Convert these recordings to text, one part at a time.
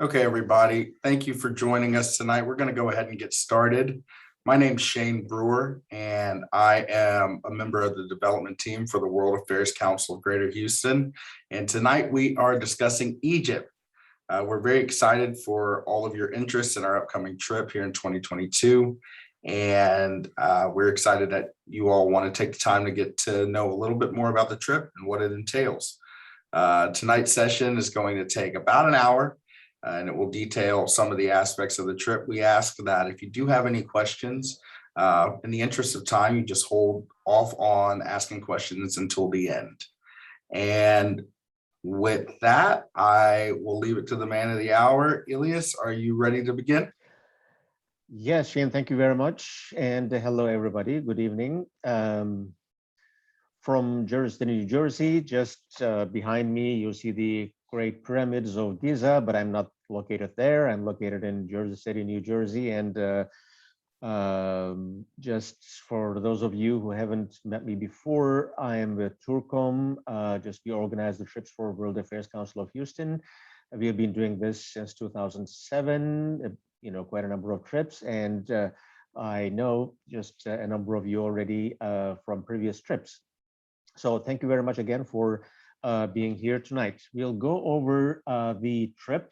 Okay, everybody, thank you for joining us tonight. We're going to go ahead and get started. My name's Shane Brewer, and I am a member of the development team for the World Affairs Council of Greater Houston. And tonight we are discussing Egypt. We're very excited for all of your interest in our upcoming trip here in 2022. And we're excited that you all want to take the time to get to know a little bit more about the trip and what it entails. Tonight's session is going to take about an hour. And it will detail some of the aspects of the trip. We ask that if you do have any questions, in the interest of time, you just hold off on asking questions until the end. And with that, I will leave it to the man of the hour. Ilias, are you ready to begin? Yes, Shane, thank you very much. And hello, everybody. Good evening. From Jersey, New Jersey, just behind me, you'll see the Great Pyramids of Giza, but I'm not located there. I'm located in Jersey City, New Jersey. And just for those of you who haven't met me before, I am with Tourcom. We organize the trips for World Affairs Council of Houston. We have been doing this since 2007, quite a number of trips. And I know just a number of you already from previous trips. So thank you very much again for being here tonight. We'll go over the trip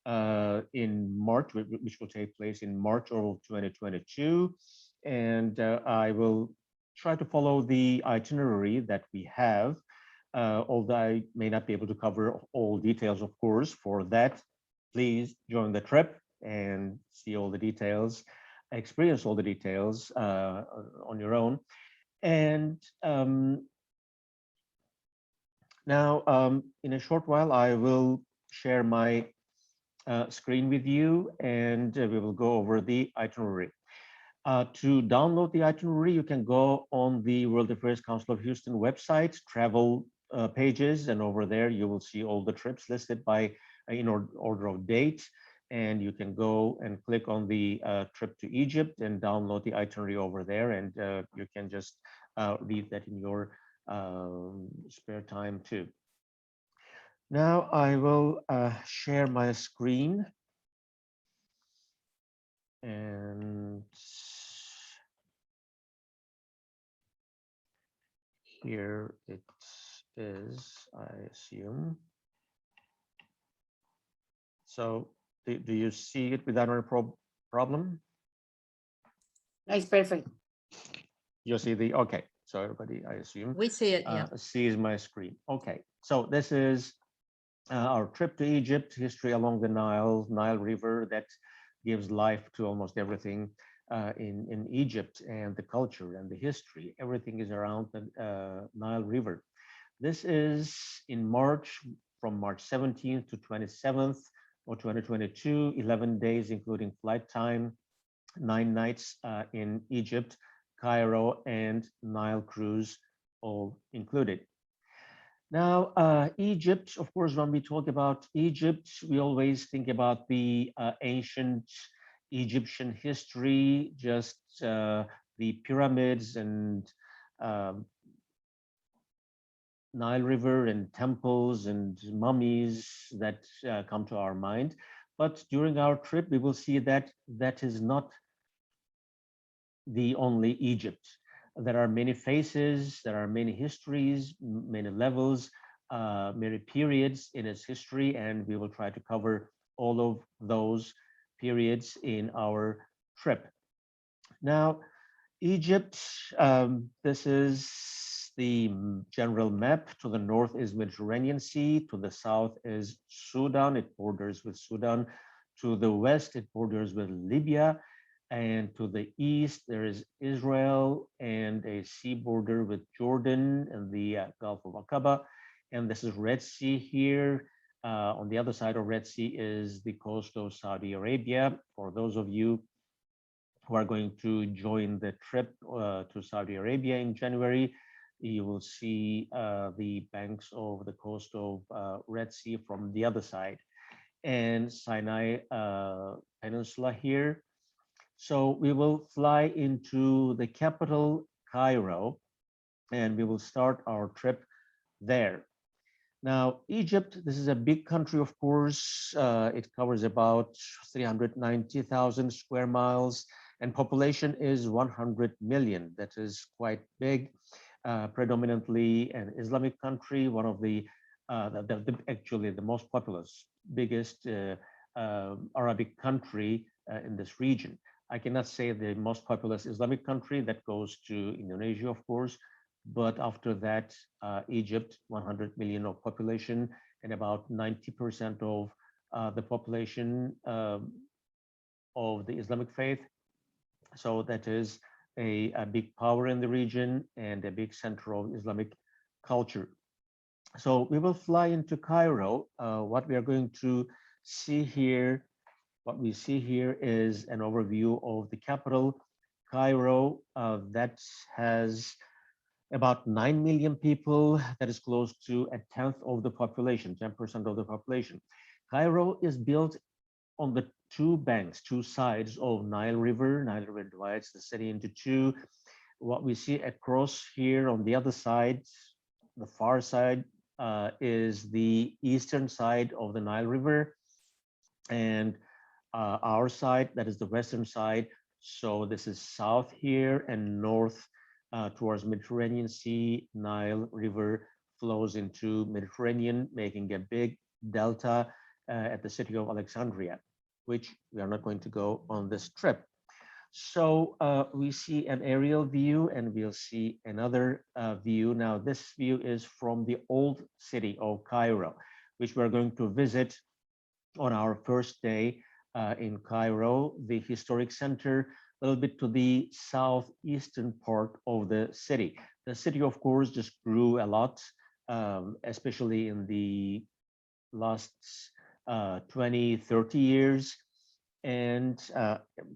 in March, which will take place in March of 2022. And I will try to follow the itinerary that we have, although I may not be able to cover all details, of course. For that, please join the trip and see all the details, experience all the details on your own. And now, in a short while, I will share my screen with you, and we will go over the itinerary. To download the itinerary, you can go on the World Affairs Council of Houston website, travel pages, and over there you will see all the trips listed by in order of date. And you can go and click on the trip to Egypt and download the itinerary over there, and you can just read that in your spare time too. Now I will share my screen, and here it is, I assume. So do you see it without any problem? That's perfect. You see the, okay. So everybody, I assume, We see it, yeah. sees my screen. Okay, so this is our trip to Egypt, history along the Nile River that gives life to almost everything in Egypt, and the culture and the history. Everything is around the Nile River. This is in March, from March 17th to 27th of 2022, 11 days, including flight time, 9 nights in Egypt, Cairo, and Nile cruise all included. Now, Egypt, of course, when we talk about Egypt, we always think about the ancient Egyptian history, just the pyramids and Nile River and temples and mummies that come to our mind. But during our trip, we will see that that is not the only Egypt. There are many faces, there are many histories, many levels, many periods in its history, and we will try to cover all of those periods in our trip. Now, Egypt, this is the general map. To the north is Mediterranean Sea, to the south is Sudan, it borders with Sudan. To the west, it borders with Libya. And to the east, there is Israel and a sea border with Jordan and the Gulf of Aqaba. And this is Red Sea here. On the other side of Red Sea is the coast of Saudi Arabia. For those of you who are going to join the trip to Saudi Arabia in January, you will see the banks of the coast of Red Sea from the other side, and Sinai Peninsula here. So we will fly into the capital, Cairo, and we will start our trip there. Now, Egypt, this is a big country, of course. It covers about 390,000 square miles, and population is 100 million. That is quite big. Predominantly an Islamic country, one of actually the most populous, biggest Arabic country in this region. I cannot say the most populous Islamic country, that goes to Indonesia, of course, but after that, Egypt, 100 million of population, and about 90% of the population of the Islamic faith. So that is a big power in the region and a big center of Islamic culture. So we will fly into Cairo. What we are going to see here, what we see here is an overview of the capital, Cairo, that has about 9 million people. That is close to a tenth of the population, 10% of the population. Cairo is built on the two banks, two sides of Nile River. Nile River divides the city into two. What we see across here on the other side, the far side, is the eastern side of the Nile River, and our side, that is the western side. So this is south here and north towards Mediterranean Sea. Nile River flows into Mediterranean, making a big delta at the city of Alexandria, which we are not going to go on this trip. So we see an aerial view, and we'll see another view. Now, this view is from the old city of Cairo, which we're going to visit on our first day in Cairo, the historic center, a little bit to the southeastern part of the city. The city, of course, just grew a lot, especially in the last 20, 30 years. And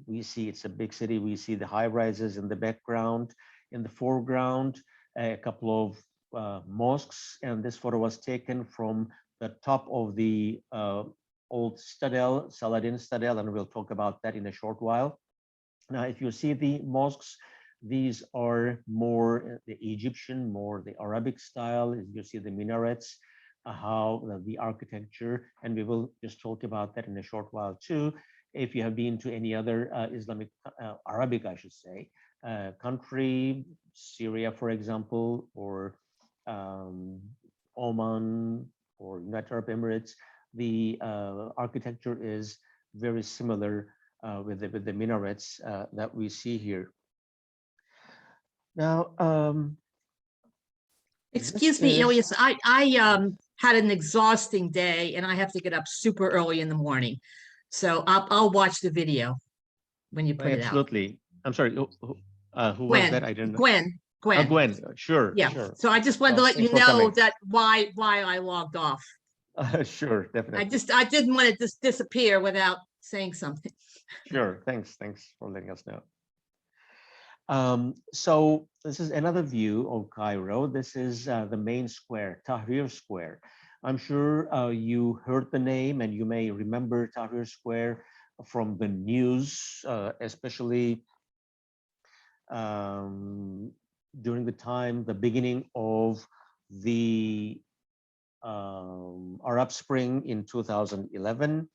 we see it's a big city. We see the high rises in the background. In the foreground, a couple of mosques. And this photo was taken from the top of the old Stadel, Saladin Stadel, and we'll talk about that in a short while. Now, if you see the mosques, these are more the Egyptian, more the Arabic style. You see the minarets, how the architecture, and we will just talk about that in a short while too. If you have been to any other Islamic, Arabic, I should say, country, Syria, for example, or Oman or United Arab Emirates, the architecture is very similar with the minarets that we see here. Now, Excuse me, Ilyas, I had an exhausting day and I have to get up super early in the morning. So I'll watch the video when you put it out. Absolutely. I'm sorry, who was Gwen, that? I didn't know. Gwen. Gwen, sure, Yeah. sure. So I just wanted to let you Thanks for know coming. that why I logged off. Sure, definitely. I didn't want to just disappear without saying something. Sure, thanks for letting us know. So this is another view of Cairo. This is the main square, Tahrir Square. I'm sure you heard the name and you may remember Tahrir Square from the news, especially during the beginning of the Arab Spring in 2011.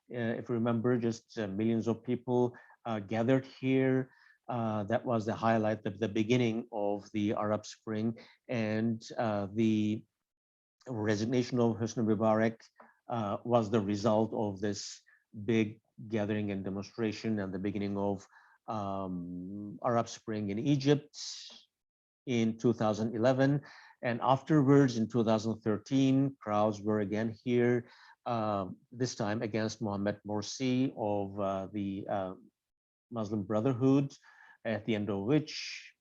If you remember, just millions of people gathered here. That was the highlight of the beginning of the Arab Spring, and the resignation of Hosni Mubarak was the result of this big gathering and demonstration and the beginning of Arab Spring in Egypt in 2011. And afterwards, in 2013, crowds were again here, this time against Mohamed Morsi of the Muslim Brotherhood, at the end of which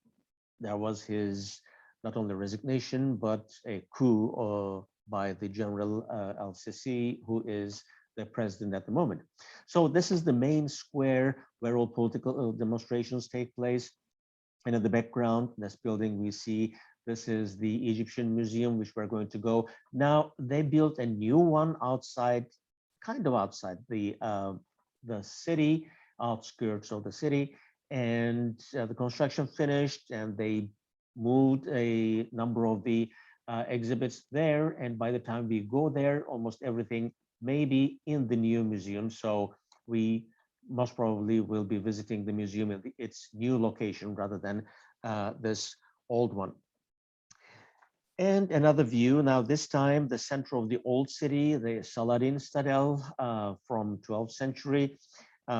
there was his not only resignation, but a coup by the General al-Sisi, who is the president at the moment. So this is the main square where all political demonstrations take place. And in the background, this building we see, this is the Egyptian Museum, which we're going to go. Now, they built a new one outside, kind of outside the city, outskirts of the city, and the construction finished, and they moved a number of the exhibits there. And by the time we go there, almost everything may be in the new museum. So we most probably will be visiting the museum in its new location rather than this old one. And another view, now this time the center of the old city, the Saladin Citadel from 12th century.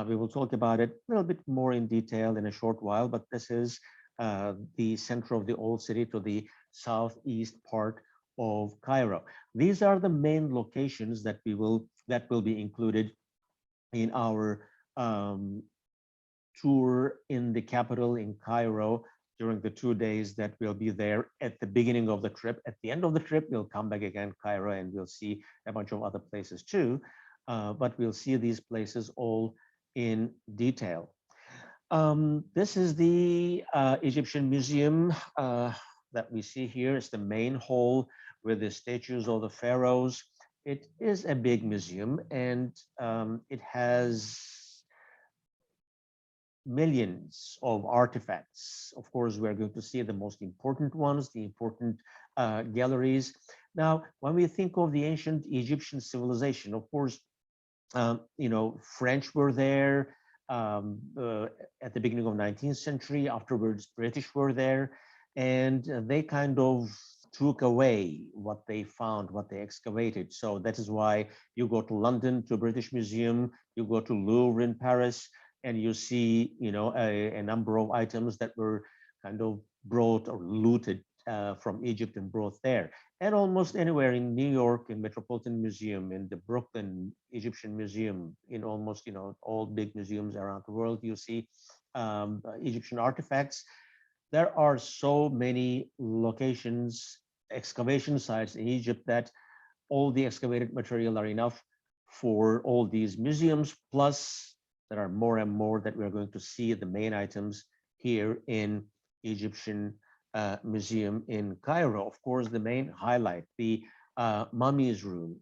We will talk about it a little bit more in detail in a short while, but this is the center of the old city to the southeast part of Cairo. These are the main locations that will be included in our tour in the capital in Cairo during the 2 days that we'll be there at the beginning of the trip. At the end of the trip, we'll come back again, Cairo, and we'll see a bunch of other places too. But we'll see these places all in detail. This is the Egyptian Museum that we see here. It's the main hall with the statues of the pharaohs. It is a big museum, and it has millions of artifacts. Of course, we're going to see the most important ones, the important galleries. Now, when we think of the ancient Egyptian civilization, of course, French were there at the beginning of 19th century. Afterwards, British were there, and they kind of took away what they found, what they excavated. So that is why you go to London, to British Museum, you go to Louvre in Paris, and you see, a number of items that were kind of brought or looted from Egypt and brought there. And almost anywhere in New York, in Metropolitan Museum, in the Brooklyn Egyptian Museum, in almost, all big museums around the world, you see Egyptian artifacts. There are so many locations, excavation sites in Egypt that all the excavated material are enough for all these museums, plus there are more and more that we're going to see the main items here in Egyptian Museum in Cairo. Of course, the main highlight, the mummies room,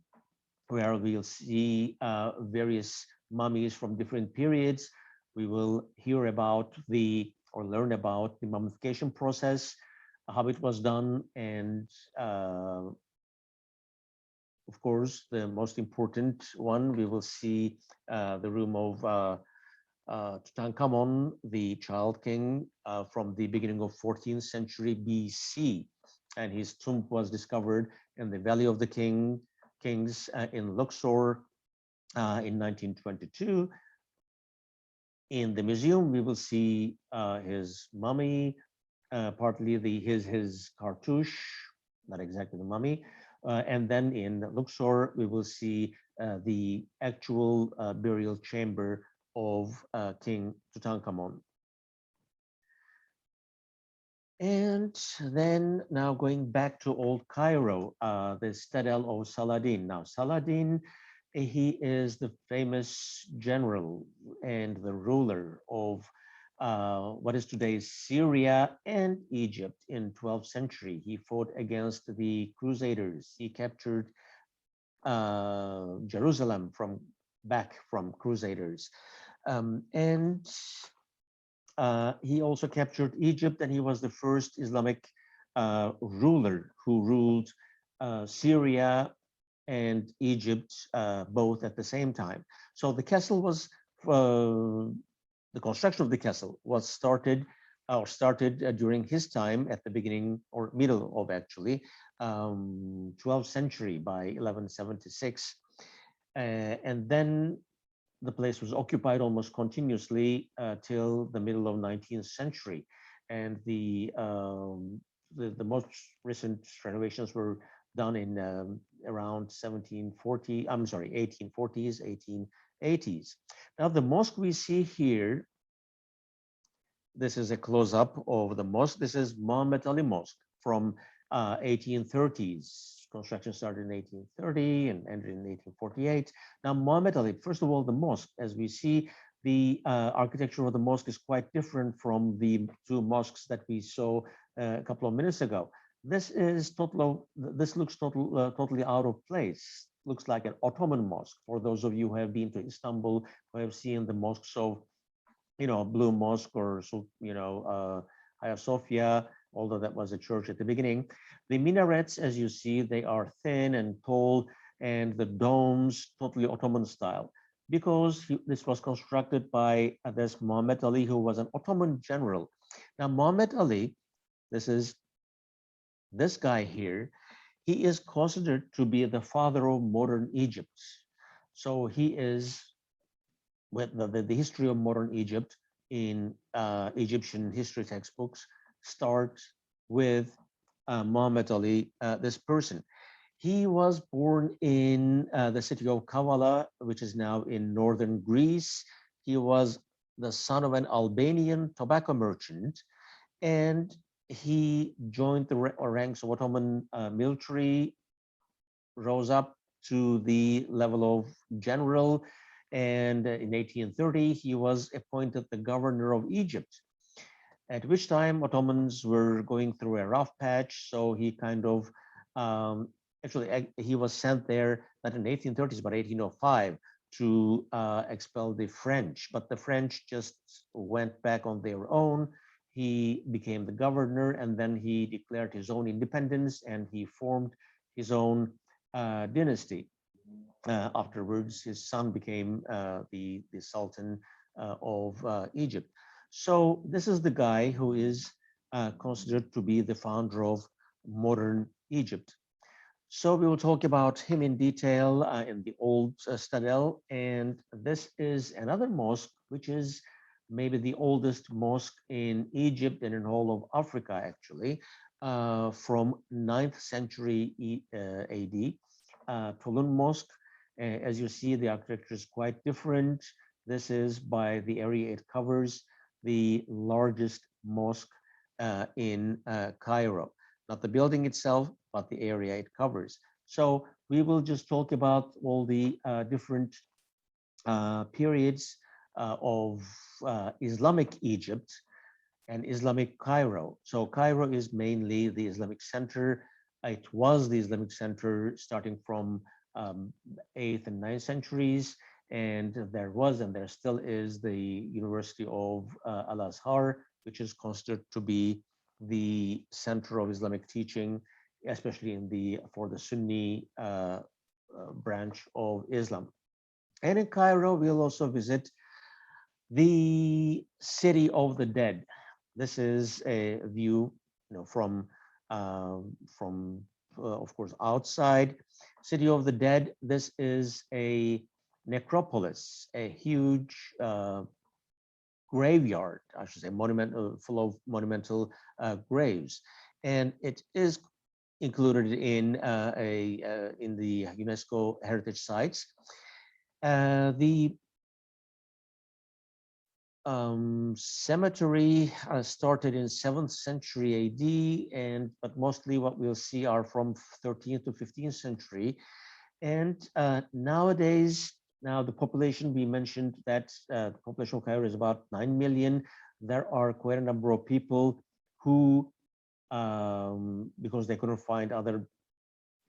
where we'll see various mummies from different periods. We will hear about or learn about the mummification process, how it was done, and of course, the most important one, we will see the room of Tutankhamun, the child king from the beginning of 14th century BC. And his tomb was discovered in the Valley of the Kings in Luxor in 1922. In the museum, we will see his mummy, partly his cartouche, not exactly the mummy. And then in Luxor, we will see the actual burial chamber of King Tutankhamun. And then now going back to Old Cairo, the Citadel of Saladin. Now, Saladin, he is the famous general and the ruler of what is today's Syria and Egypt in 12th century. He fought against the Crusaders. He captured Jerusalem from Crusaders. And he also captured Egypt, and he was the first Islamic ruler who ruled Syria and Egypt both at the same time. So the castle was, the construction of the castle was started during his time at the beginning or middle of actually 12th century by 1176. And then the place was occupied almost continuously till the middle of 19th century. And the most recent renovations were done in around 1840s, 1880s. Now the mosque we see here, this is a close-up of the mosque. This is Muhammad Ali Mosque from 1830s. Construction started in 1830 and ended in 1848. Now Muhammad Ali, first of all, the mosque, as we see, the architecture of the mosque is quite different from the two mosques that we saw a couple of minutes ago. This looks totally out of place. Looks like an Ottoman mosque. For those of you who have been to Istanbul, who have seen the mosques of, Blue Mosque or Hagia Sophia, although that was a church at the beginning. The minarets, as you see, they are thin and tall, and the domes totally Ottoman style, because this was constructed by this Muhammad Ali, who was an Ottoman general. Now, Muhammad Ali, this is this guy here, he is considered to be the father of modern Egypt. So he is, with the history of modern Egypt in Egyptian history textbooks starts with Muhammad Ali, this person. He was born in the city of Kavala, which is now in northern Greece. He was the son of an Albanian tobacco merchant, and he joined the ranks of Ottoman military, rose up to the level of general, and in 1830 he was appointed the governor of Egypt, at which time Ottomans were going through a rough patch. So he kind of actually he was sent there not in 1830s but 1805 to expel the French, but the French just went back on their own. He became the governor, and then he declared his own independence, and he formed his own dynasty. Afterwards, his son became the Sultan of Egypt. So this is the guy who is considered to be the founder of modern Egypt. So we will talk about him in detail in the old Stadel. And this is another mosque, which is maybe the oldest mosque in Egypt and in all of Africa, actually, from 9th century AD. Toulon Mosque. As you see, the architecture is quite different. This is, by the area it covers, the largest mosque in Cairo. Not the building itself, but the area it covers. So we will just talk about all the different periods of Islamic Egypt and Islamic Cairo. So Cairo is mainly the Islamic center. It was the Islamic center starting from 8th and 9th centuries, and there was and there still is the University of Al-Azhar, which is considered to be the center of Islamic teaching, especially for the Sunni branch of Islam. And in Cairo, we'll also visit the City of the Dead. This is a view, from of course outside. City of the Dead. This is a necropolis, a huge graveyard, I should say, full of monumental graves, and it is included in the UNESCO heritage sites. The cemetery started in 7th century AD, but mostly what we'll see are from 13th to 15th century. And nowadays, now the population, we mentioned that the population of Cairo is about 9 million. There are quite a number of people who, because they couldn't find other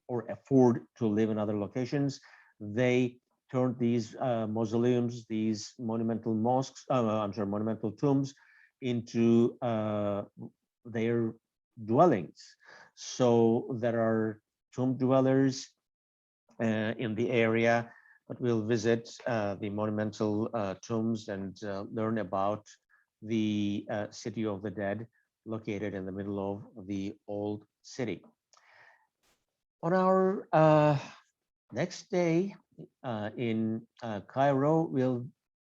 or afford to live in other locations, they turned these mausoleums, these monumental mosques, monumental tombs, into their dwellings. So there are tomb dwellers in the area, but we'll visit the monumental tombs and learn about the City of the Dead, located in the middle of the old city. On our next day in Cairo, we'll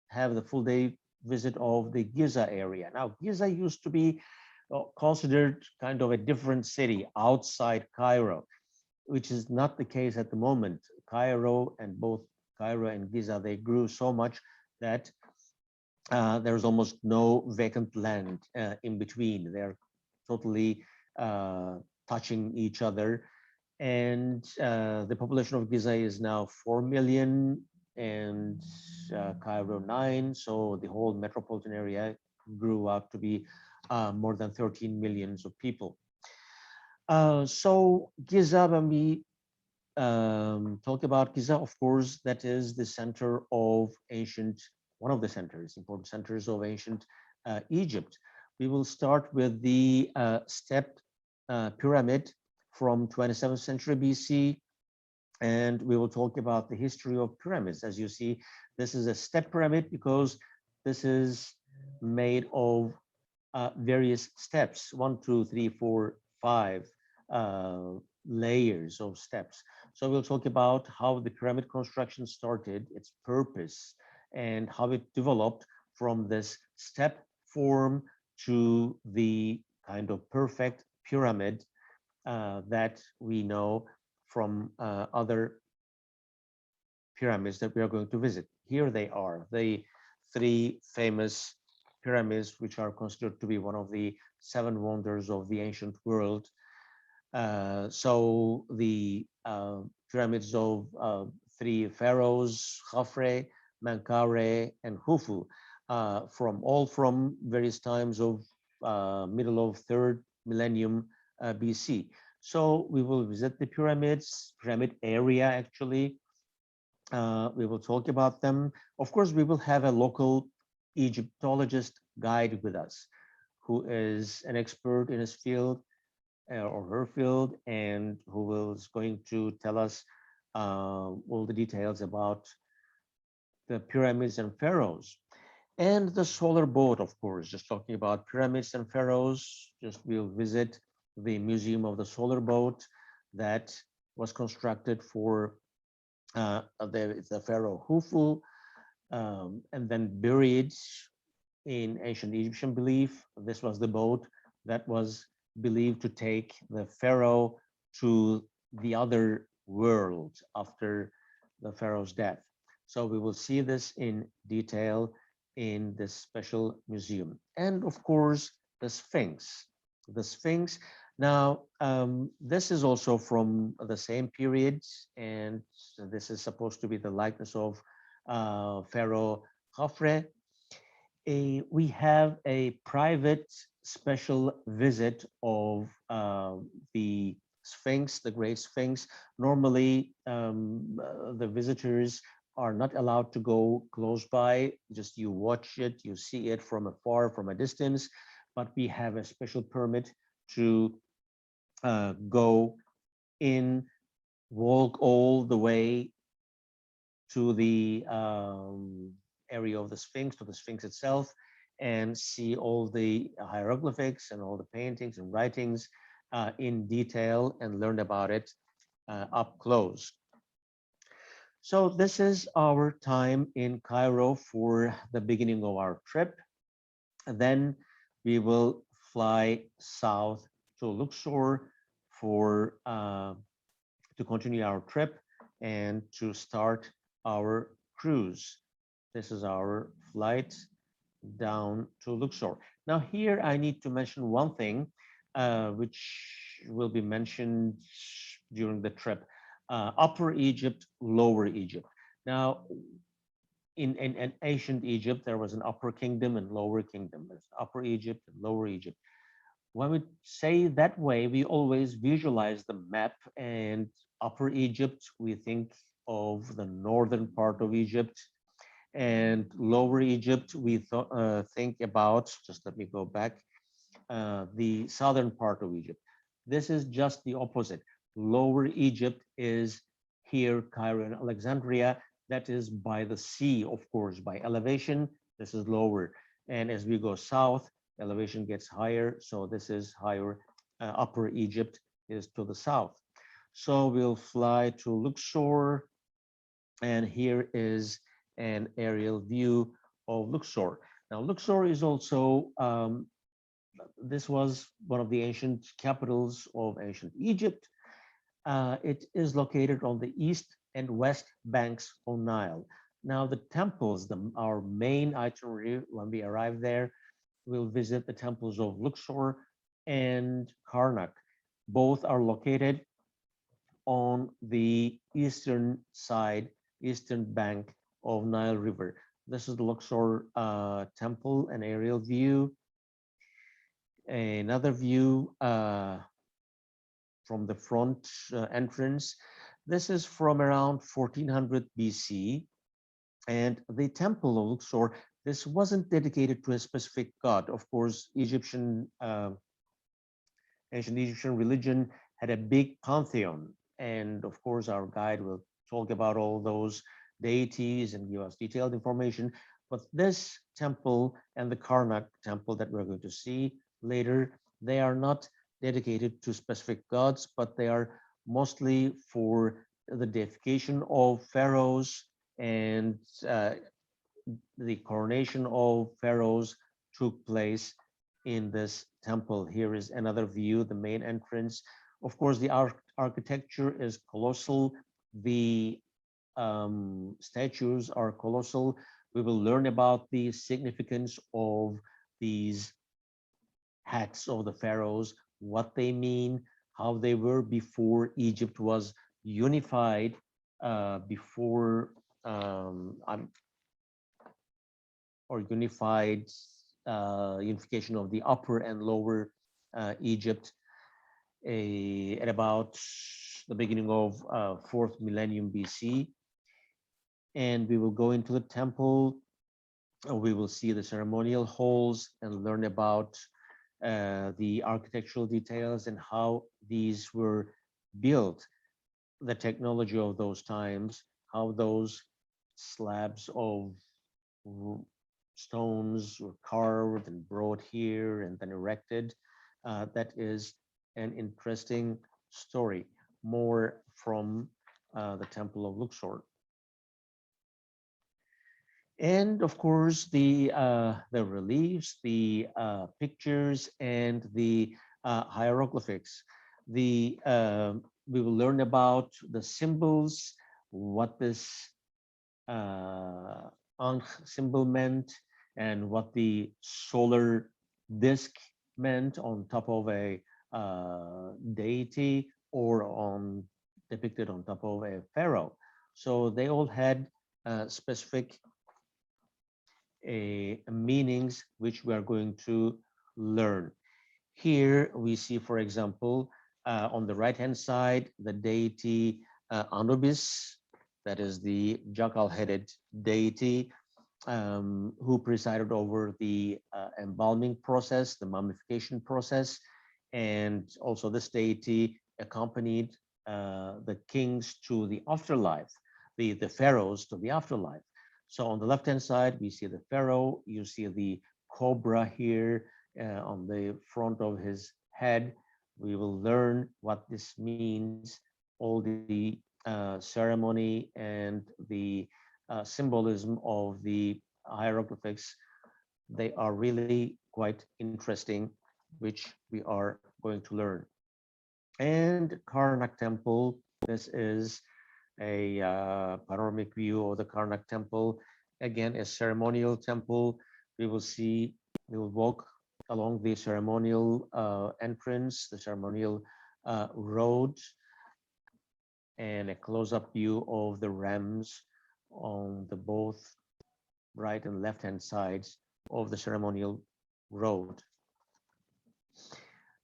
have the full day visit of the Giza area. Now, Giza used to be considered kind of a different city outside Cairo, which is not the case at the moment. Both Cairo and Giza, they grew so much that there's almost no vacant land in between. They're totally touching each other. And the population of Giza is now 4 million and Cairo 9. So the whole metropolitan area grew out to be more than 13 millions of people. So Giza, when we talk about Giza, of course, that is the center of ancient, one of the centers, important centers of ancient Egypt. We will start with the step pyramid from 27th century BC, and we will talk about the history of pyramids. As you see, this is a step pyramid because this is made of various steps, 1, 2, 3, 4, 5 layers of steps. So we'll talk about how the pyramid construction started, its purpose, and how it developed from this step form to the kind of perfect pyramid that we know from other pyramids that we are going to visit. Here they are, the 3 famous pyramids, which are considered to be one of the 7 wonders of the ancient world. So the pyramids of 3 pharaohs, Khafre, Menkaure, and Khufu, from various times of middle of 3rd millennium BC. So we will visit the pyramids, pyramid area actually. We will talk about them. Of course, we will have a local Egyptologist guide with us, who is an expert in his field or her field, and who is going to tell us all the details about the pyramids and pharaohs. And the solar boat, of course, just talking about pyramids and pharaohs, just we'll visit the Museum of the Solar Boat that was constructed for the pharaoh Khufu, and then buried in ancient Egyptian belief. This was the boat that was believed to take the pharaoh to the other world after the pharaoh's death. So we will see this in detail in this special museum. And of course, the Sphinx. The Sphinx. Now, this is also from the same period, and this is supposed to be the likeness of Pharaoh Khafre. We have a private special visit of the Sphinx, the Great Sphinx. Normally, the visitors are not allowed to go close by, just you watch it, you see it from afar, from a distance, but we have a special permit to go in, walk all the way to the area of the Sphinx, to the Sphinx itself, and see all the hieroglyphics and all the paintings and writings in detail and learn about it up close. So this is our time in Cairo for the beginning of our trip. And then we will fly south to Luxor for to continue our trip and to start our cruise. This is our flight down to Luxor. Now here I need to mention one thing which will be mentioned during the trip. Upper Egypt, Lower Egypt. Now, in ancient Egypt, there was an Upper Kingdom and Lower Kingdom. There's Upper Egypt and Lower Egypt. When we say that way, we always visualize the map, and Upper Egypt, we think of the northern part of Egypt, and Lower Egypt, we think about, just let me go back, the southern part of Egypt. This is just the opposite. Lower Egypt is here, Cairo and Alexandria. That is by the sea, of course, by elevation, this is lower. And as we go south, elevation gets higher. So this is higher. Upper Egypt is to the south. So we'll fly to Luxor. And here is an aerial view of Luxor. Now, Luxor is also, this was one of the ancient capitals of ancient Egypt. It is located on the east and west banks of Nile. Now the temples, our main itinerary when we arrive there, we'll visit the temples of Luxor and Karnak. Both are located on the eastern side, eastern bank of Nile River. This is the Luxor temple, an aerial view. Another view from the front entrance. This is from around 1400 BC. And the temple of Luxor This wasn't dedicated to a specific god. Of course, ancient Egyptian religion had a big pantheon. And of course, our guide will talk about all those deities and give us detailed information. But this temple and the Karnak temple that we're going to see later, they are not dedicated to specific gods, but they are mostly for the deification of pharaohs, and the coronation of pharaohs took place in this temple. Here is another view, the main entrance. Of course, the architecture is colossal. The statues are colossal. We will learn about the significance of these hats of the pharaohs, what they mean, how they were before Egypt was unified, before or unified unification of the upper and lower Egypt at about the beginning of 4th millennium BC. And we will go into the temple. We will see the ceremonial halls and learn about the architectural details and how these were built, the technology of those times, how those slabs of stones were carved and brought here and then erected. That is an interesting story, more from the Temple of Luxor. And of course, the reliefs, the pictures, and the hieroglyphics. We will learn about the symbols, what this Ankh symbol meant, and what the solar disk meant on top of a deity or depicted on top of a pharaoh. So they all had specific meanings which we are going to learn. Here we see, for example, on the right-hand side, the deity Anubis, that is the jackal-headed deity who presided over the embalming process, the mummification process, and also this deity accompanied the kings to the afterlife, the pharaohs to the afterlife. So on the left-hand side, we see the pharaoh. You see the cobra here on the front of his head. We will learn what this means, all the ceremony and the symbolism of the hieroglyphics. They are really quite interesting, which we are going to learn. And Karnak Temple, this is a panoramic view of the Karnak Temple. Again, a ceremonial temple. We will walk along the ceremonial entrance, the ceremonial road, and a close-up view of the rams on the both right and left-hand sides of the ceremonial road.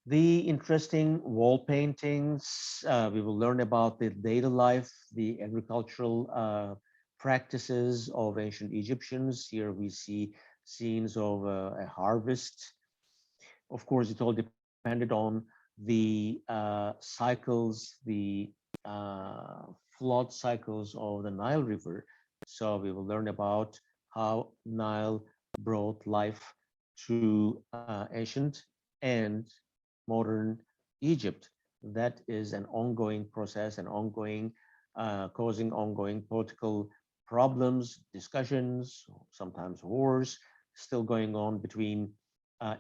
The interesting wall paintings, we will learn about the daily life, the agricultural practices of ancient Egyptians. Here we see scenes of a harvest. Of course, it all depended on the cycles, the flood cycles of the Nile River. So we will learn about how Nile brought life to ancient and modern Egypt. That is an ongoing process, an ongoing, causing ongoing political problems, discussions, sometimes wars, still going on between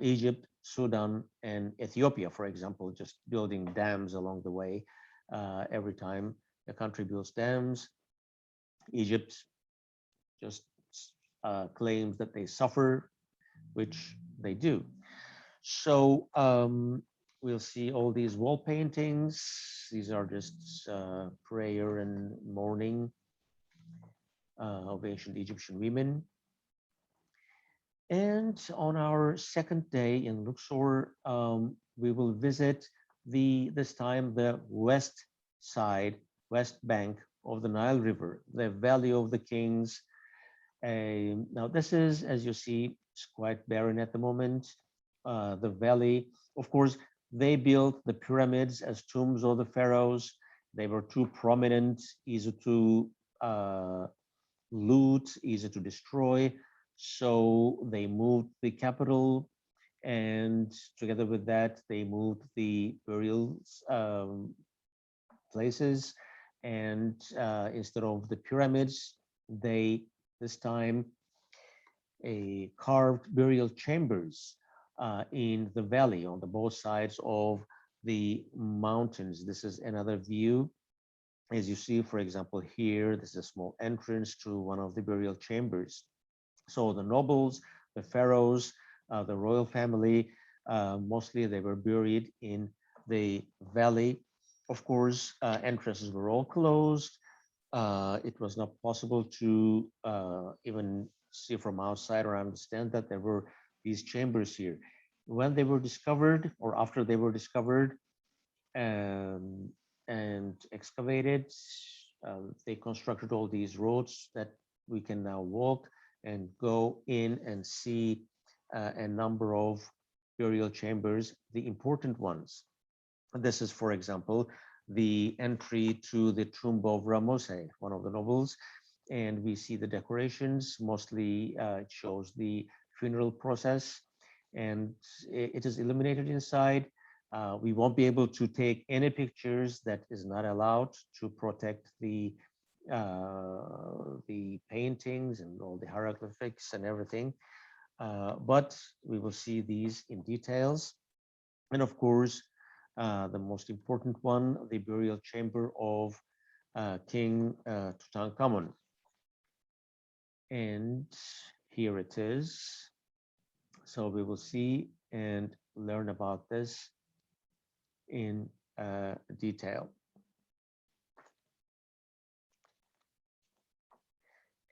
Egypt, Sudan, and Ethiopia, for example, just building dams along the way. Every time a country builds dams, Egypt just claims that they suffer, which they do. So we'll see all these wall paintings. These are just prayer and mourning of ancient Egyptian women. And on our second day in Luxor, we will visit this time the west side, west bank of the Nile River, the Valley of the Kings. Now this is, as you see, it's quite barren at the moment. The valley, of course, they built the pyramids as tombs of the pharaohs. They were too prominent, easy to loot, easy to destroy. So they moved the capital, and together with that, they moved the burial places. And instead of the pyramids, they this time carved burial chambers in the valley on the both sides of the mountains. This is another view. As you see, for example, here, this is a small entrance to one of the burial chambers. So the nobles, the pharaohs, the royal family, mostly they were buried in the valley. Of course, entrances were all closed. It was not possible to even see from outside or understand that there were these chambers here. When they were discovered, or after they were discovered and excavated, they constructed all these roads that we can now walk and go in and see a number of burial chambers, the important ones. This is, for example, the entry to the tomb of Ramose, one of the nobles, and we see the decorations. Mostly it shows the funeral process, and it is illuminated inside. We won't be able to take any pictures. That is not allowed to protect the paintings and all the hieroglyphics and everything. But we will see these in details. And of course, the most important one, the burial chamber of King Tutankhamun. And here it is. So we will see and learn about this in detail.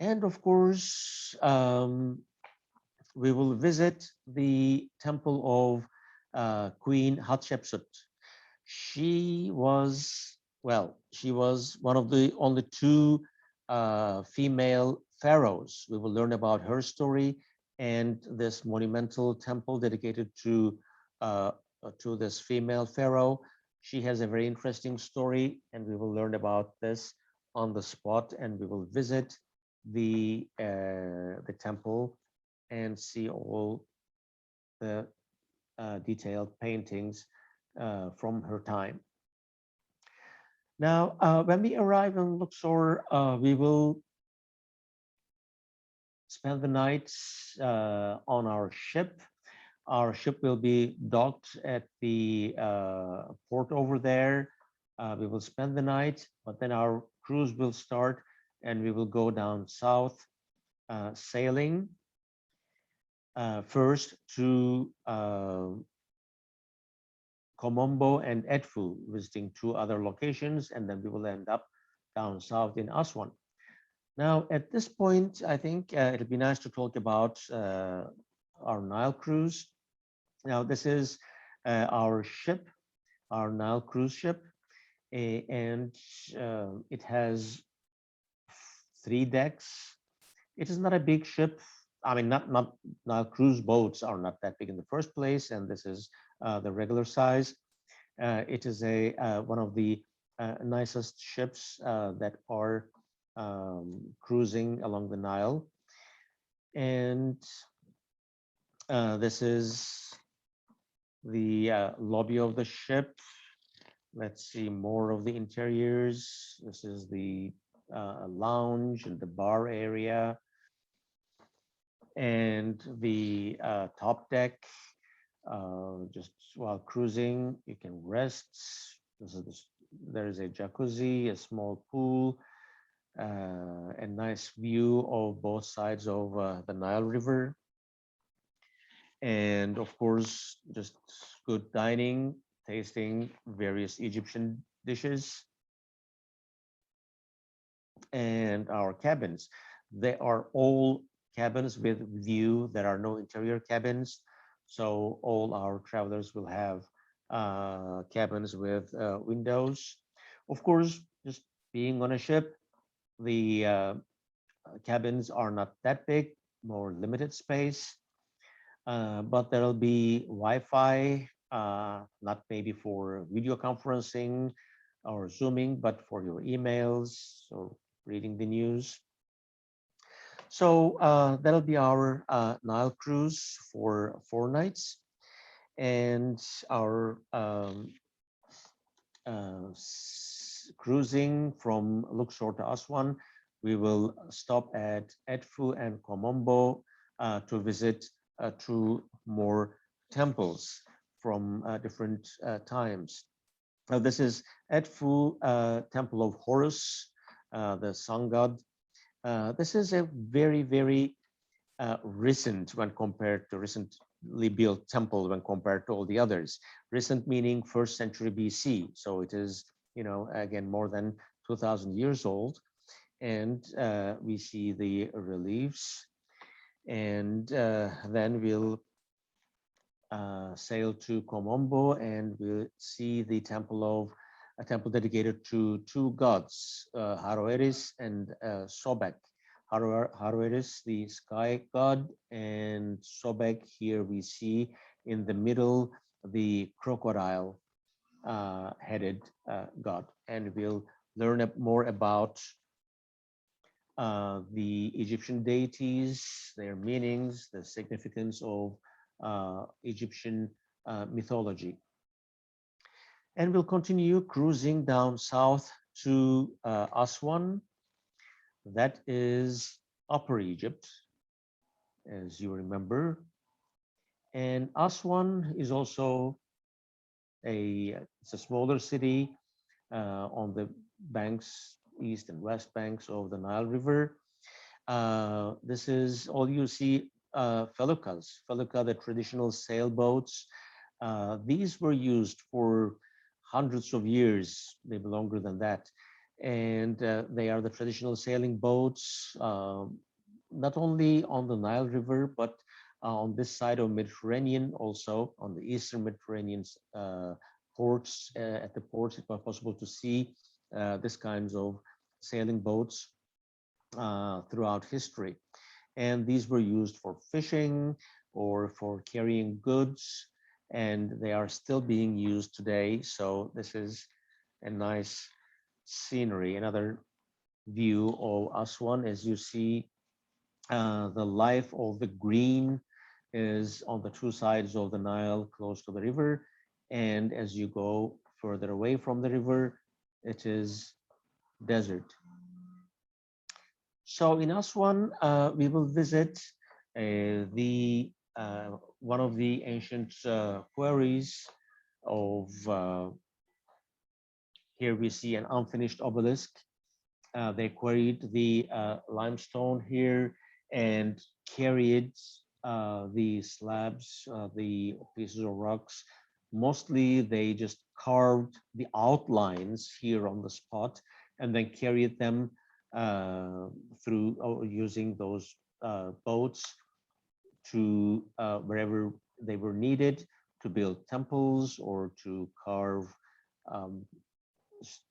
And of course, we will visit the temple of Queen Hatshepsut. She was, well, she was one of the only two female pharaohs. We will learn about her story and this monumental temple dedicated to this female pharaoh. She has a very interesting story, and we will learn about this on the spot, and we will visit the temple and see all the detailed paintings from her time. Now, when we arrive in Luxor, we will spend the night on our ship. Our ship will be docked at the port over there. We will spend the night, but then our cruise will start and we will go down south, sailing first to Komombo and Edfu, visiting two other locations, and then we will end up down south in Aswan. Now, at this point, I think it'll be nice to talk about our Nile cruise. Now, this is our ship, our Nile cruise ship, and it has 3 decks. It is not a big ship. I mean, not Nile cruise boats are not that big in the first place, and this is the regular size. It is one of the nicest ships that are cruising along the Nile. And this is the lobby of the ship. Let's see more of the interiors. This is the lounge and the bar area. And the top deck, just while cruising, you can rest. There is a jacuzzi, a small pool, a nice view of both sides of the Nile River. And of course, just good dining, tasting various Egyptian dishes. And our cabins, they are all cabins with view. There are no interior cabins. So all our travelers will have cabins with windows. Of course, just being on a ship, the cabins are not that big, more limited space, but there'll be Wi-Fi, not maybe for video conferencing or Zooming, but for your emails or reading the news. So that'll be our Nile cruise for 4 nights, and our cruising from Luxor to Aswan. We will stop at Edfu and Komombo to visit 2 more temples from different times. Now, this is Edfu, Temple of Horus, the sun god. This is a very, very recent when compared to recently built temple when compared to all the others. Recent meaning 1st century BC. So it is, you know, again, more than 2,000 years old. And we see the reliefs. And then we'll sail to Komombo, and we'll see the temple of a temple dedicated to 2 gods, Haroeris and Sobek. Haroeris, the sky god, and Sobek, here we see in the middle the crocodile headed god. And we'll learn more about the Egyptian deities, their meanings, the significance of Egyptian mythology. And we'll continue cruising down south to Aswan. That is Upper Egypt, as you remember. And Aswan is also it's a smaller city on the banks, east and west banks of the Nile River. This is all you see, feluccas, the traditional sailboats. These were used for hundreds of years, maybe longer than that. And they are the traditional sailing boats, not only on the Nile River, but on this side of Mediterranean, also on the Eastern Mediterranean ports. At the ports, it was possible to see this kinds of sailing boats throughout history. And these were used for fishing or for carrying goods, and they are still being used today. So this is a nice scenery. Another view of Aswan, as you see, the life of the green is on the 2 sides of the Nile close to the river. And as you go further away from the river, it is desert. So in Aswan, we will visit one of the ancient quarries of, here we see an unfinished obelisk. They quarried the limestone here and carried the slabs, the pieces of rocks. Mostly they just carved the outlines here on the spot and then carried them through using those boats to wherever they were needed to build temples or to carve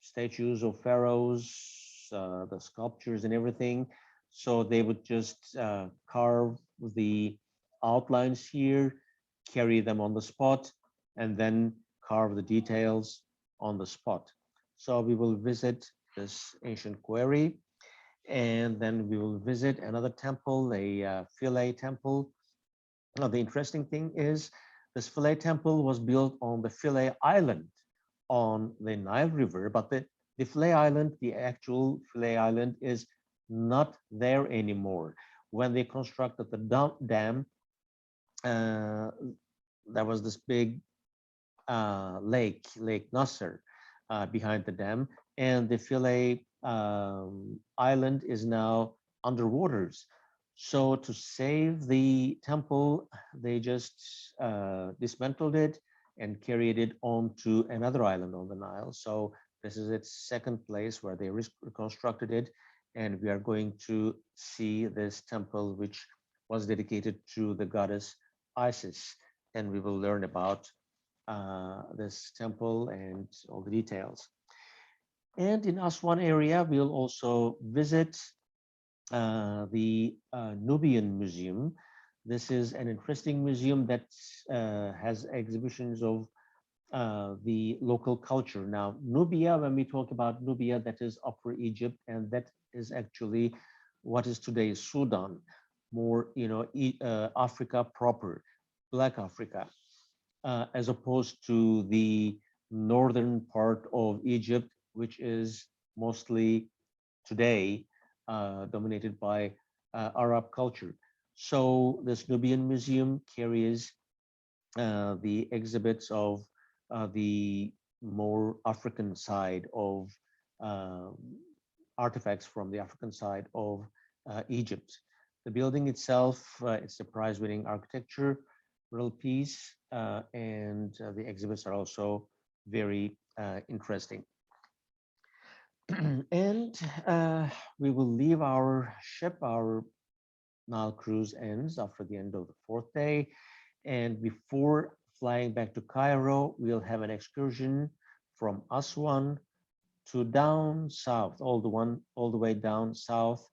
statues of pharaohs, the sculptures and everything. So they would just carve the outlines here, carry them on the spot, and then carve the details on the spot. So we will visit this ancient quarry, and then we will visit another temple, a Philae temple. Now, the interesting thing is this Philae temple was built on the Philae Island on the Nile River, but the Philae Island, the actual Philae Island, is not there anymore. When they constructed the dam, there was this big Lake Nasser behind the dam, and the Philae Island is now underwaters. So to save the temple, they just dismantled it and carried it onto another island on the Nile. So this is its second place where they reconstructed it. And we are going to see this temple, which was dedicated to the goddess Isis. And we will learn about this temple and all the details. And in Aswan area, we'll also visit the Nubian Museum. This is an interesting museum that has exhibitions of the local culture. Now, Nubia, when we talk about Nubia, that is Upper Egypt, and that is actually what is today Sudan, more, Africa proper, Black Africa, as opposed to the northern part of Egypt, which is mostly today dominated by Arab culture. So this Nubian Museum carries the exhibits of the more African side of uh, artifacts from the African side of Egypt. The building itself, it's a prize-winning architecture, real piece, and the exhibits are also very interesting. And we will leave our ship. Our Nile cruise ends after the end of the fourth day. And before flying back to Cairo, we'll have an excursion from Aswan to down south, all the way down south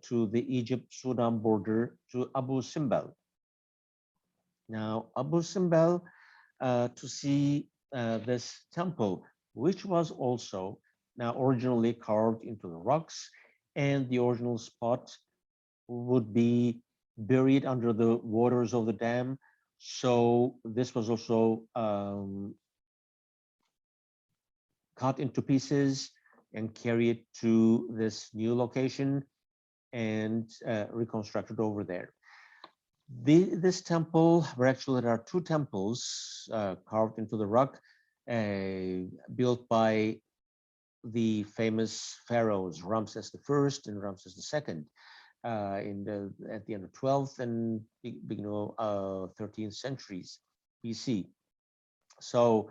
to the Egypt-Sudan border to Abu Simbel. Now, Abu Simbel, to see this temple, which was also now originally carved into the rocks, and the original spot would be buried under the waters of the dam. So this was also cut into pieces and carried to this new location and reconstructed over there. This temple, where actually there are two temples carved into the rock, built by the famous pharaohs Ramses I and Ramses II at the end of 12th and beginning of 13th centuries BC. So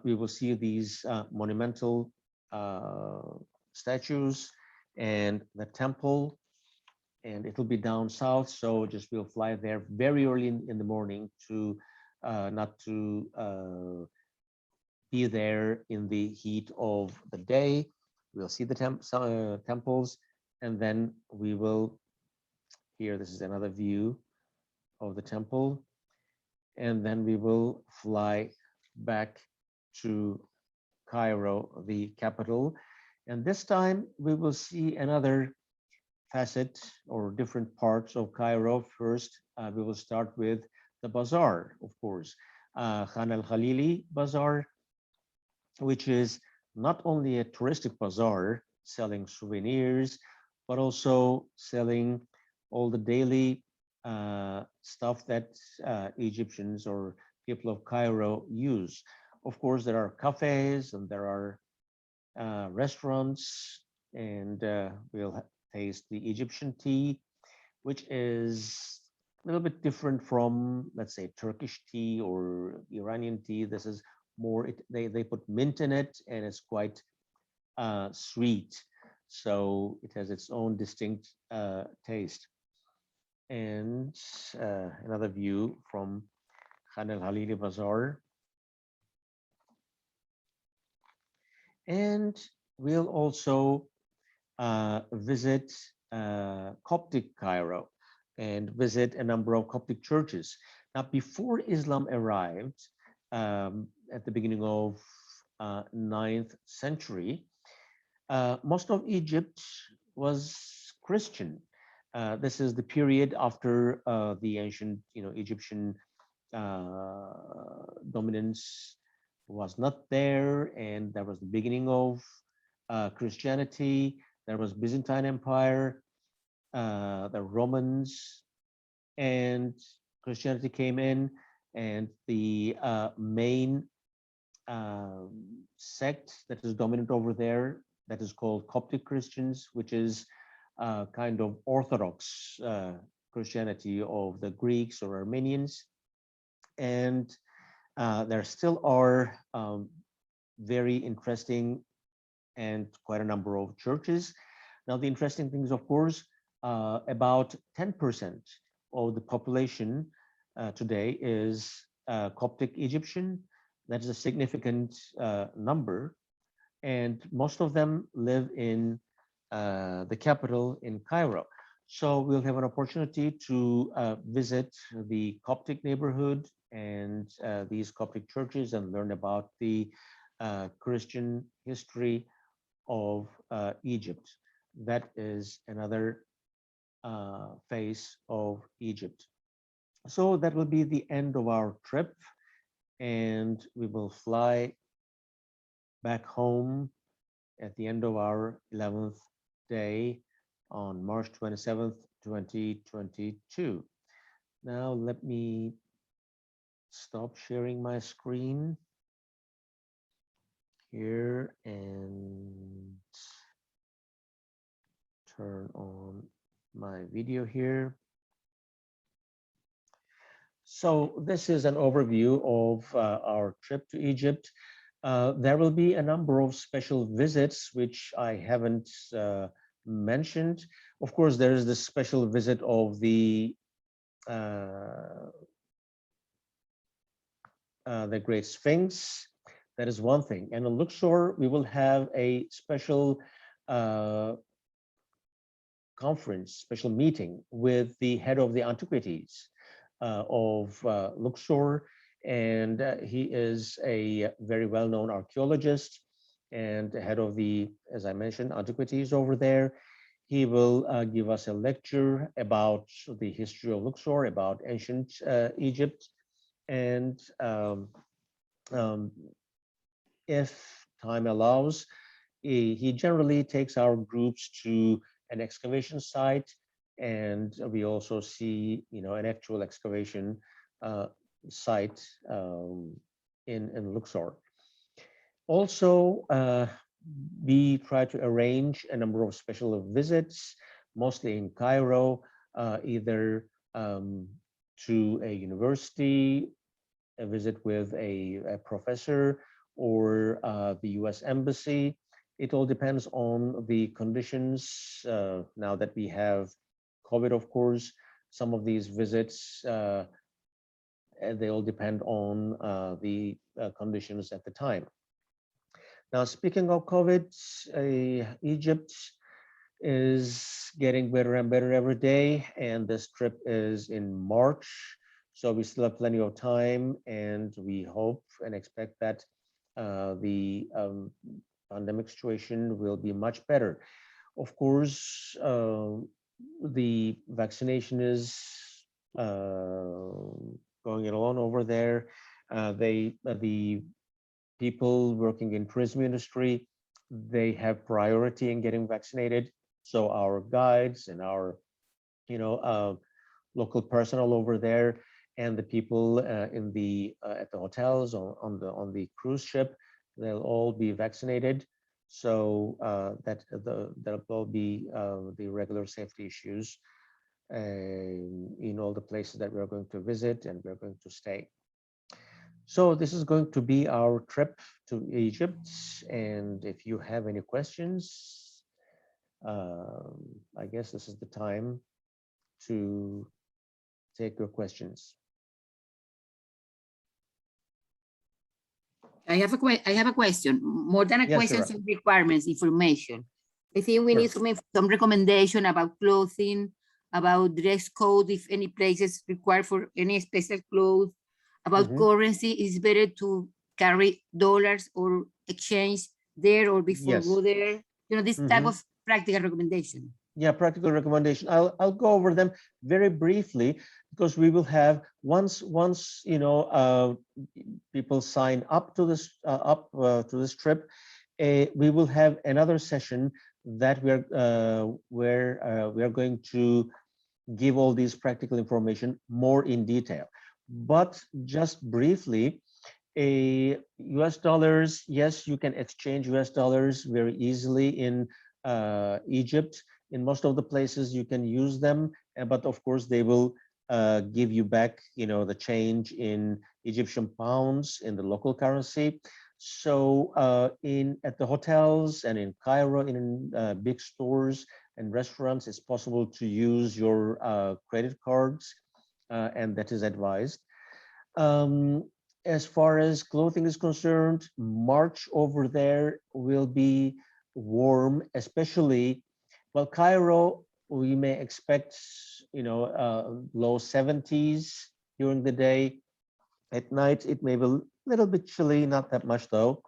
we will see these monumental statues and the temple, and it'll be down south. So just we'll fly there very early in the morning to not to be there in the heat of the day. We'll see the temples, and then we will, here, this is another view of the temple, and then we will fly back to Cairo, the capital. And this time we will see another facet or different parts of Cairo. First, we will start with the bazaar, of course, Khan al-Khalili Bazaar, which is not only a touristic bazaar selling souvenirs, but also selling all the daily stuff that Egyptians or people of Cairo use. Of course, there are cafes and there are restaurants, and we'll taste the Egyptian tea, which is a little bit different from, let's say, Turkish tea or Iranian tea. This is more, they put mint in it, and it's quite sweet. So it has its own distinct taste. And another view from Khan al-Khalili Bazaar. And we'll also visit Coptic Cairo and visit a number of Coptic churches. Now, before Islam arrived at the beginning of 9th century, most of Egypt was Christian. This is the period after the ancient, Egyptian dominance was not there, and that was the beginning of Christianity. There was Byzantine Empire, the Romans, and Christianity came in, and the main sect that is dominant over there, that is called Coptic Christians, which is kind of Orthodox Christianity of the Greeks or Armenians. And there still are very interesting and quite a number of churches. Now, the interesting thing is, of course, about 10% of the population today is Coptic Egyptian. That is a significant number. And most of them live in the capital in Cairo. So we'll have an opportunity to visit the Coptic neighborhood and these Coptic churches and learn about the Christian history of Egypt. That is another face of Egypt. So that will be the end of our trip, and we will fly back home at the end of our 11th day on March 27th, 2022. Now let me stop sharing my screen here and turn on my video here. So this is an overview of our trip to Egypt. There will be a number of special visits which I haven't mentioned. Of course, there is the special visit of the Great Sphinx. That is one thing. And in Luxor, we will have a special conference, special meeting with the head of the antiquities of Luxor. And he is a very well-known archaeologist and head of the, as I mentioned, antiquities over there. He will give us a lecture about the history of Luxor, about ancient Egypt. And if time allows, he generally takes our groups to an excavation site, and we also see, an actual excavation site in Luxor. Also, we try to arrange a number of special visits, mostly in Cairo, either to a university, a visit with a professor, or the US Embassy. It all depends on the conditions. Now that we have COVID, of course, some of these visits, they all depend on the conditions at the time. Now, speaking of COVID, Egypt is getting better and better every day, and this trip is in March. So we still have plenty of time, and we hope and expect that the pandemic situation will be much better. Of course, the vaccination is going along over there. The people working in tourism industry, they have priority in getting vaccinated. So our guides and our, local personnel over there, and the people in the at the hotels on the cruise ship, they'll all be vaccinated. So that will be the regular safety issues in all the places that we're going to visit and we're going to stay. So this is going to be our trip to Egypt. And if you have any questions, I guess this is the time to take your questions. I have a question. More than a Yes, question, Sarah. some requirements, information. I think we need some recommendation about clothing, about dress code, if any places require for any special clothes, about currency. Is better to carry dollars or exchange there or before Yes. go there? This type of practical recommendation. Yeah, practical recommendation. I'll go over them very briefly, because we will have once people sign up to this trip, we will have another session that we are going to give all these practical information more in detail. But just briefly, US dollars, yes, you can exchange US dollars very easily in Egypt. In most of the places you can use them, but of course they will give you back, the change in Egyptian pounds in the local currency. So at the hotels and in Cairo, in big stores and restaurants, it's possible to use your credit cards, and that is advised. As far as clothing is concerned, March over there will be warm, especially Well, Cairo, we may expect, low 70s during the day. At night, it may be a little bit chilly, not that much though.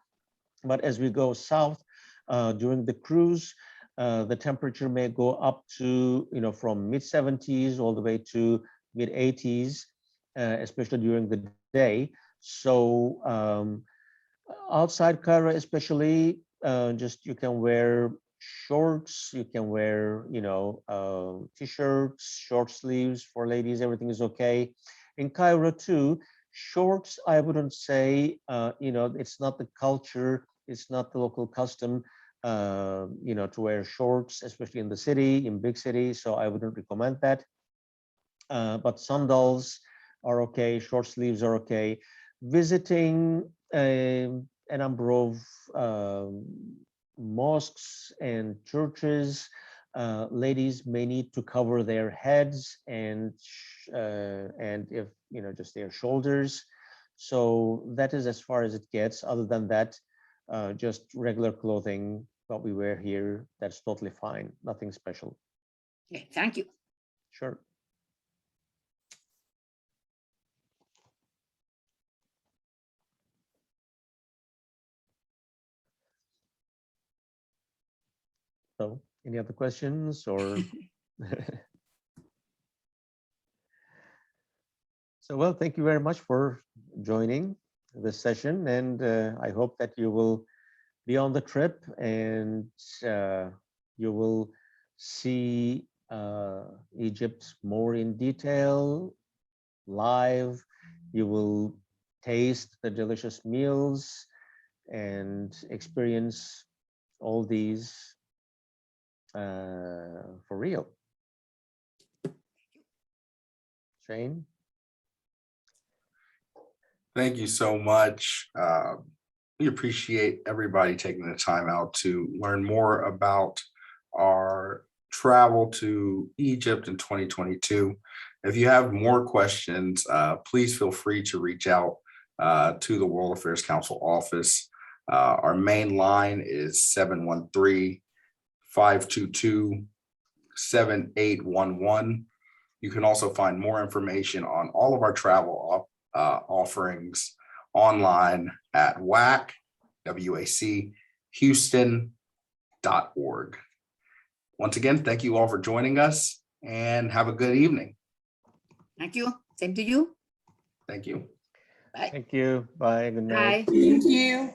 But as we go south during the cruise, the temperature may go up to, from mid 70s all the way to mid 80s, especially during the day. So outside Cairo, especially, just you can wear shorts, you can wear, t-shirts, short sleeves for ladies, everything is okay. In Cairo too, shorts, I wouldn't say, it's not the culture, it's not the local custom, to wear shorts, especially in the city, in big cities. So I wouldn't recommend that. But sandals are okay, short sleeves are okay. Visiting a number of mosques and churches, ladies may need to cover their heads and if just their shoulders. So that is as far as it gets. Other than that, just regular clothing that we wear here, that's totally fine, nothing special. Okay, thank you. Sure. So any other questions or? So, well, thank you very much for joining this session, and I hope that you will be on the trip and you will see Egypt more in detail, live. You will taste the delicious meals and experience all these for real. Shane? Thank you so much. We appreciate everybody taking the time out to learn more about our travel to Egypt in 2022. If you have more questions, please feel free to reach out to the World Affairs Council office. Our main line is 713-522-7811. You can also find more information on all of our travel offerings online at WAC-Houston.org. Once again, thank you all for joining us and have a good evening. Thank you. Same to you. Thank you. Bye. Thank you. Bye. Good night. Bye. Thank you.